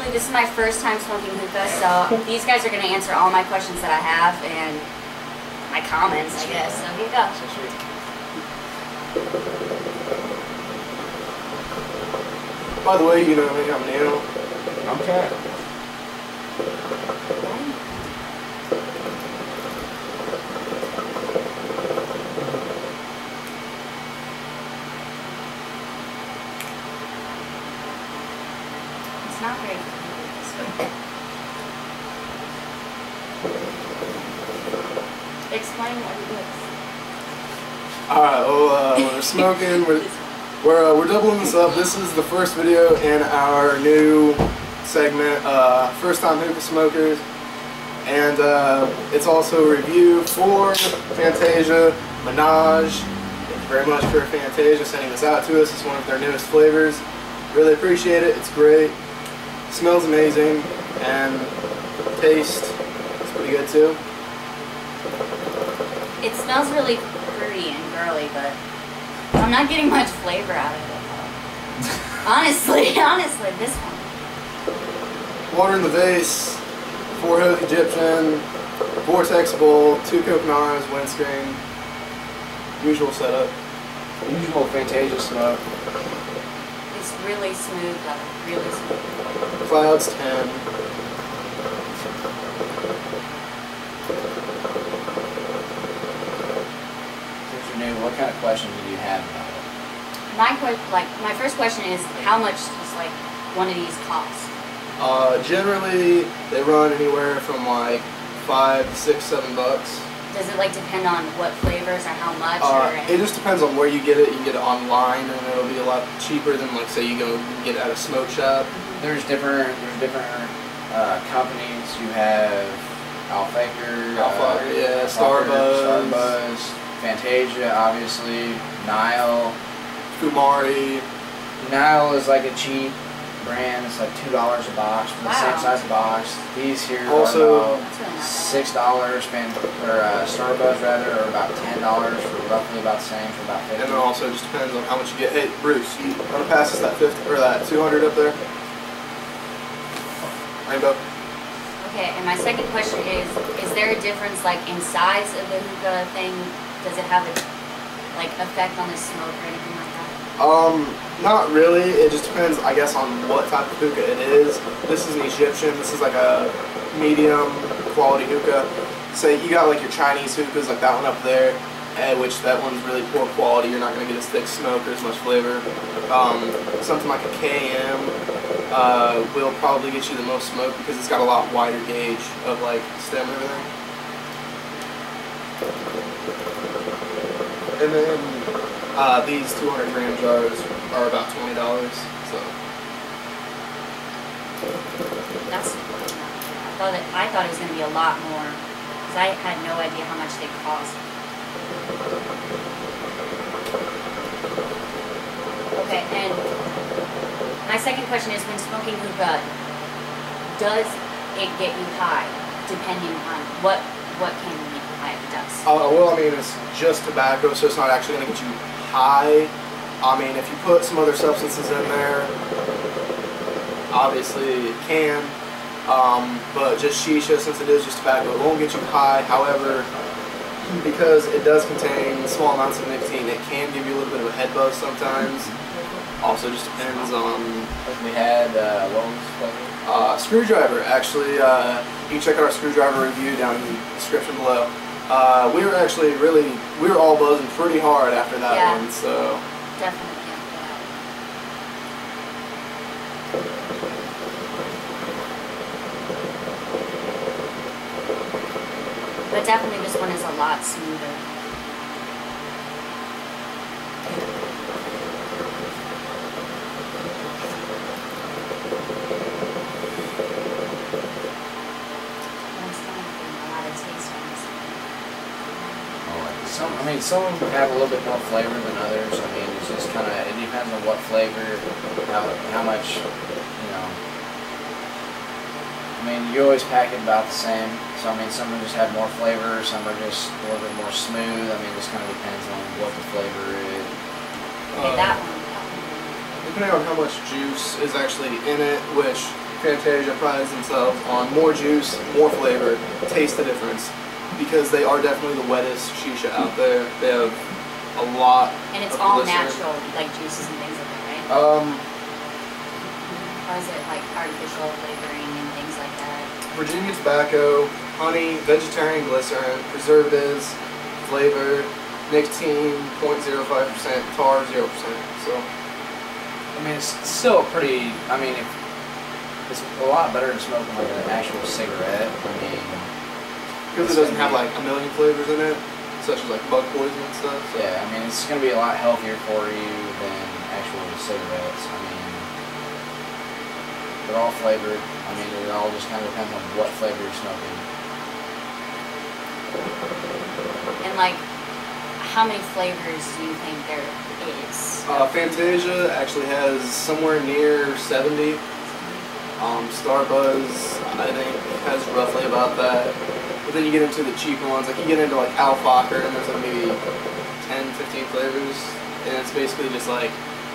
Actually, this is my first time smoking hookah, so these guys are going to answer all my questions that I have and my comments, I guess. So here you go. By the way, you know me, I'm Neil. Okay. It's not very good this way. Explain what it is. Alright, well, we're smoking. We're doubling this up. This is the first video in our new segment, First Time Hookah Smokers. And it's also a review for Fantasia, Menage. Thank you very much for Fantasia sending this out to us. It's one of their newest flavors. Really appreciate it. It's great. Smells amazing. And taste is pretty good too. It smells really fruity and girly, but I'm not getting much flavor out of it. Honestly, this one. Water in the vase, 4 Hook Egyptian, Vortex bowl, 2 coconuts, windscreen. Usual setup. Usual Fantasia smoke. It's really smooth though, really smooth. Clouds 10. Since you're new, what kind of questions do you have about it? My first question is, how much does like one of these cost? Generally, they run anywhere from like $5, $6, $7. Does it like depend on what flavors or how much? Or It just depends on where you get it. You can get it online, and it'll be a lot cheaper than like say you go get it at a smoke shop. There's different companies. You have Alfaker, yeah, Starbuzz, Fantasia, obviously, Nile. Kumari. Nile is like a cheap brand. It's like $2 a box for the same size box. These here also are about $6. Starbuzz rather, or about $10 for roughly about the same, for about $50. And then also just depends on how much you get. Hey, Bruce, you want to pass us that 50 or that 200 up there? Rainbow. Okay, and my second question is there a difference like in size of the hookah thing? Does it have a like effect on the smoke or anything like that? Not really. It just depends, I guess, on what type of hookah it is. This is an Egyptian. This is like a medium quality hookah. Say you got like your Chinese hookahs, like that one up there, which that one's really poor quality. You're not going to get as thick smoke or as much flavor. Something like a KM will probably get you the most smoke because it's got a lot wider gauge of like stem and everything. And then these 200 gram jars are about $20. So That's I thought it was going to be a lot more because I had no idea how much they cost. Okay, and my second question is, when smoking hookah, does it get you high? Depending on what can make you high if it does. well, I mean, it's just tobacco, so it's not actually going to get you high. I mean, if you put some other substances in there, obviously it can. But just shisha, since it is just tobacco, it won't get you high. However, because it does contain small amounts of nicotine, it can give you a little bit of a head buzz sometimes. Also, just depends on. We had what was the flavor? Screwdriver. Actually, you can check out our screwdriver review down in the description below. We were all buzzing pretty hard after that one. So definitely. But definitely this one is a lot smoother. Some have a little bit more flavor than others. I mean, it's just kind of, it depends on what flavor, how much, you know. I mean, you always pack it about the same. So, I mean, some just have more flavor, some are just a little bit more smooth. I mean, it just kind of depends on what the flavor is. Okay, that one. Depending on how much juice is actually in it, which Fantasia prides themselves on more juice, more flavor, taste the difference, because they are definitely the wettest shisha out there. They have a lot. And it's of all glycerin. natural, like juices and things like that, right? Or is it like artificial flavoring and things like that? Virginia tobacco, honey, vegetarian glycerin, preservatives, flavor, nicotine 0.05%, tar 0%. So, I mean, it's still pretty. I mean, it's a lot better than smoking like an actual cigarette. I mean, because it doesn't have like a million flavors in it, such as like bug poison and stuff. So. yeah, I mean, it's going to be a lot healthier for you than actual cigarettes. I mean, they're all flavored. I mean, it all just kind of depends on what flavor you're smoking. And like, how many flavors do you think there is? Fantasia actually has somewhere near 70. Starbuzz, I think, has roughly about that. But then you get into the cheaper ones, like you get into like Alpaca, and there's like maybe 10, 15 flavors. And it's basically just like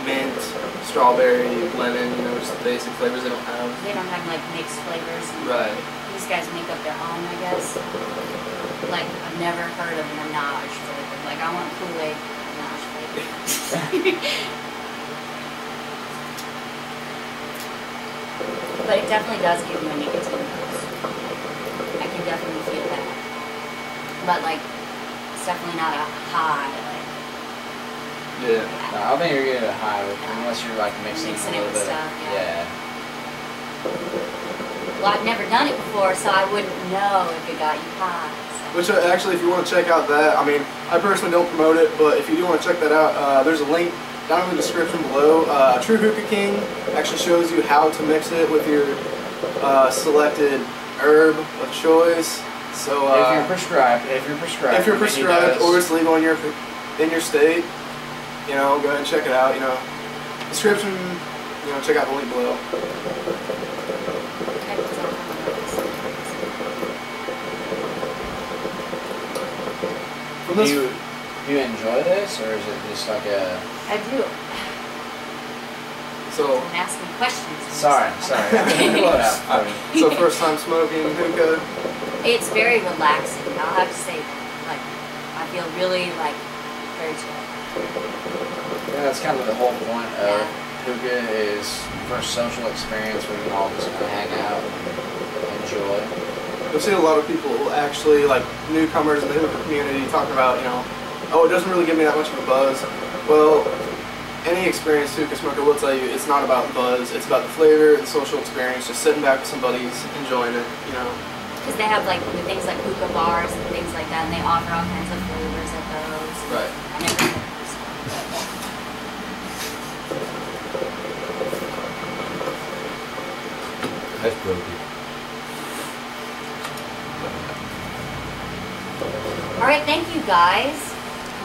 mint, strawberry, lemon, you know, just the basic flavors they don't have. They don't have like mixed flavors. Right. These guys make up their own, I guess. Like, I've never heard of Menage flavor. Like, I want Kool-Aid Menage flavor. But it definitely does give you a nicotine boost. I can definitely feel that. But like, it's definitely not a high. Like, Yeah. No, I don't think you're getting a high unless you're like mixing Mixing a it little with bit. stuff, yeah. Yeah. Well, I've never done it before, so I wouldn't know if it got you high. So. Which actually, if you want to check out that, I mean, I personally don't promote it, but if you do want to check that out, there's a link down in the description below. True Hookah King actually shows you how to mix it with your selected herb of choice. So if you're prescribed, or it's legal in your state, you know, go ahead and check it out. You know, description, you know, check out the link below. Do you enjoy this, or is it just like a? I do. So. I'm asking questions. Sorry. So first time smoking hookah. It's very relaxing. I'll have to say that. Like, I feel really like very chill. Yeah, that's kind of the whole point of hookah is for a social experience where we can all just kind of hang out and enjoy. You'll see a lot of people actually, like newcomers in the hookah community, talking about, you know, oh, it doesn't really give me that much of a buzz. Well, any experienced hookah smoker will tell you it's not about buzz, it's about the flavor, the social experience, just sitting back with some buddies, enjoying it, you know. Because they have like the things like hookah bars and things like that, and they offer all kinds of flavors at those. Right. I never had those. That's broken. All right, thank you guys.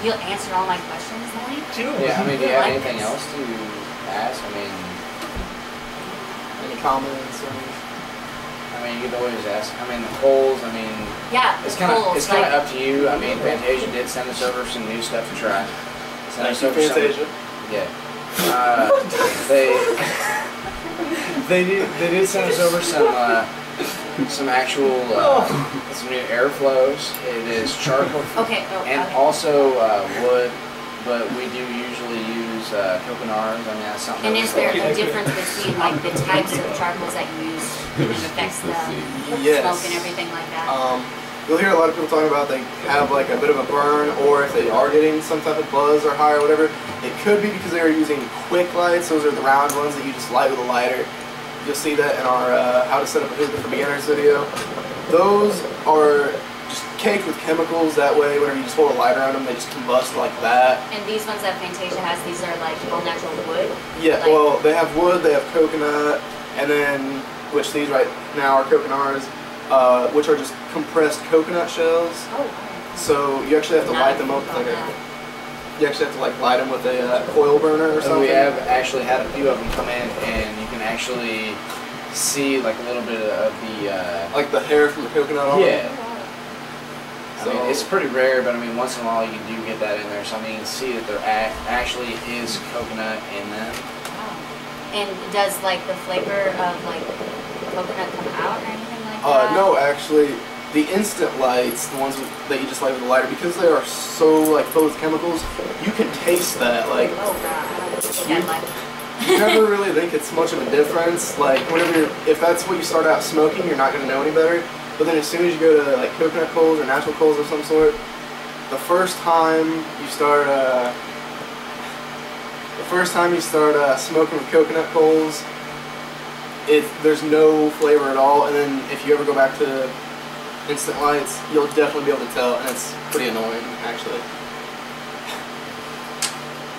You'll answer all my questions, Molly. Yeah, I mean, do you have anything else to ask? I mean, Any comments or anything? I mean, you could always ask. I mean, the polls. I mean, Yeah, it's the kind of polls, it's kind of like- up to you. I mean, Fantasia did send us over some new stuff to try. Send us Thank you, over some- Fantasia. Yeah. They did send us over some actual some new airflows. It is charcoal Okay. Oh, and okay. also wood, but we do usually use coconut. I mean, that's something. And that is we there like. a difference between like the types of charcoals that you use and it affects the Yes. smoke and everything like that? You'll hear a lot of people talking about they have like a bit of a burn, or if they are getting some type of buzz or high or whatever, it could be because they are using quick lights. Those are the round ones that you just light with a lighter. You'll see that in our how to set up a hookah for beginners video. Those are just caked with chemicals. That way, whenever you just hold a lighter on them, they just combust like that. And these ones that Fantasia has, these are like all natural wood? Yeah, Like- well, they have wood, they have coconut, and then, which these right now are coconuts, which are just compressed coconut shells. Oh, So you actually have to light them up with like you actually have to like light them with a coil burner or So something. we have actually had a few of them come in, and you can actually see like a little bit of the. Like the hair from the coconut on Yeah. them. I mean, it's pretty rare, but I mean, once in a while you do get that in there. So I mean, you can see that there actually is coconut in them. And does like the flavor of like coconut come out or anything like that? No, actually, the instant lights, the ones that you just light with a lighter, because they are so like filled with chemicals, you can taste that. Like, oh god, I don't think I'd like it. you never really think it's much of a difference. Like, if that's what you start out smoking, you're not going to know any better. But then as soon as you go to like coconut coals or natural coals of some sort, the first time you start smoking with coconut coals, there's no flavor at all. And then if you ever go back to instant lights, you'll definitely be able to tell, and it's pretty annoying actually.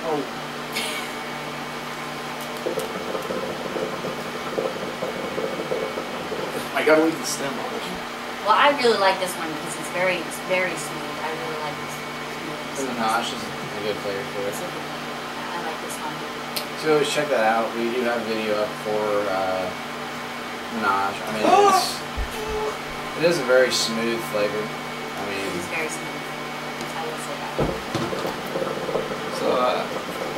Oh. I gotta leave the stem on it. Well, I really like this one because it's very smooth. I really like this. The Menage is a good flavor for it. I like this one. So always check that out. We do have a video up for Menage. I mean, it is a very smooth flavor. I mean, it is very smooth. I will say that. So,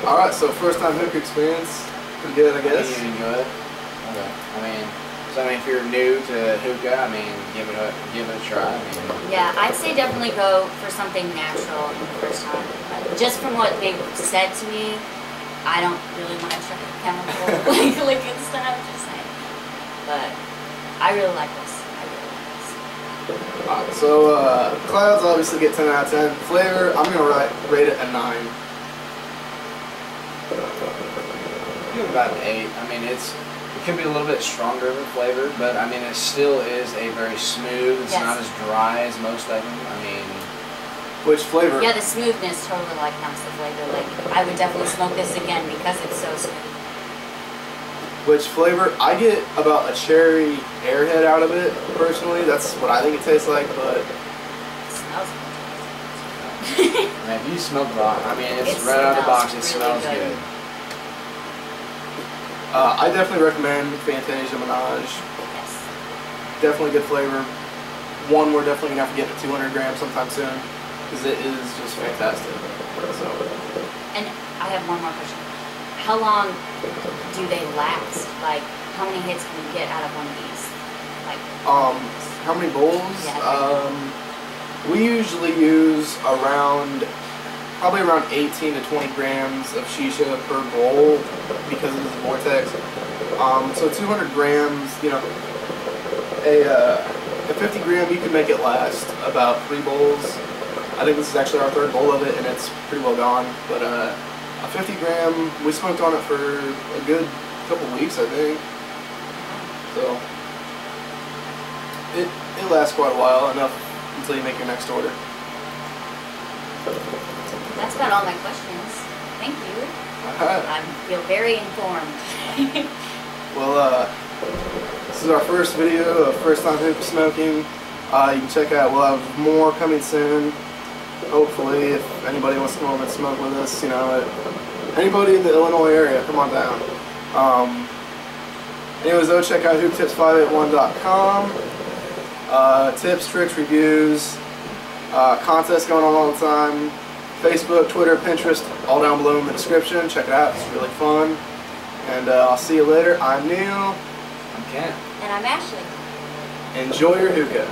all right. So first time hookah experience, pretty good, I guess. You enjoy it? Okay. So if you're new to hookah, I mean, give it a try. I mean, yeah, I'd say definitely go for something natural the first time. Just from what they've said to me, I don't really want to try chemical like liquid stuff. Just saying, but I really like this. So clouds obviously get 10 out of 10. Flavor, I'm gonna rate it a 9. Give it about an 8. I mean, it could be a little bit stronger of a flavor, but I mean, it still is a very smooth. It's not as dry as most of them. I mean, which flavor? Yeah, the smoothness totally like counts the flavor. Like, I would definitely smoke this again because it's so smooth. Which flavor? I get about a cherry airhead out of it, personally. That's what I think it tastes like, but... It smells good. Man, if you smell the box, I mean, it's right out of the box, it really smells good. I definitely recommend Fantasia Menage. Yes. Definitely good flavor. One we're definitely going to have to get to 200 grams sometime soon, because it is just fantastic. So. And I have one more question. How long do they last? Like, how many hits can you get out of one of these? Like, how many bowls? Yeah, we usually use probably around 18 to 20 grams of Shisha per bowl because of this vortex. So 200 grams, you know, a 50 gram, you can make it last about 3 bowls. I think this is actually our 3rd bowl of it, and it's pretty well gone. But a 50 gram, we smoked on it for a good couple weeks, I think. So it lasts quite a while, enough until you make your next order. That's about all my questions. Thank you. I feel very informed. Well, this is our first video of first time hookah smoking. You can check out, we'll have more coming soon. Hopefully, if anybody wants to come over and smoke with us, you know, anybody in the Illinois area, come on down. Anyways, though, check out hookatips581.com. Tips, tricks, reviews, contests going on all the time. Facebook, Twitter, Pinterest, all down below in the description. Check it out, it's really fun. And I'll see you later. I'm Neil. I'm Kent. And I'm Ashleigh. Enjoy your hookah.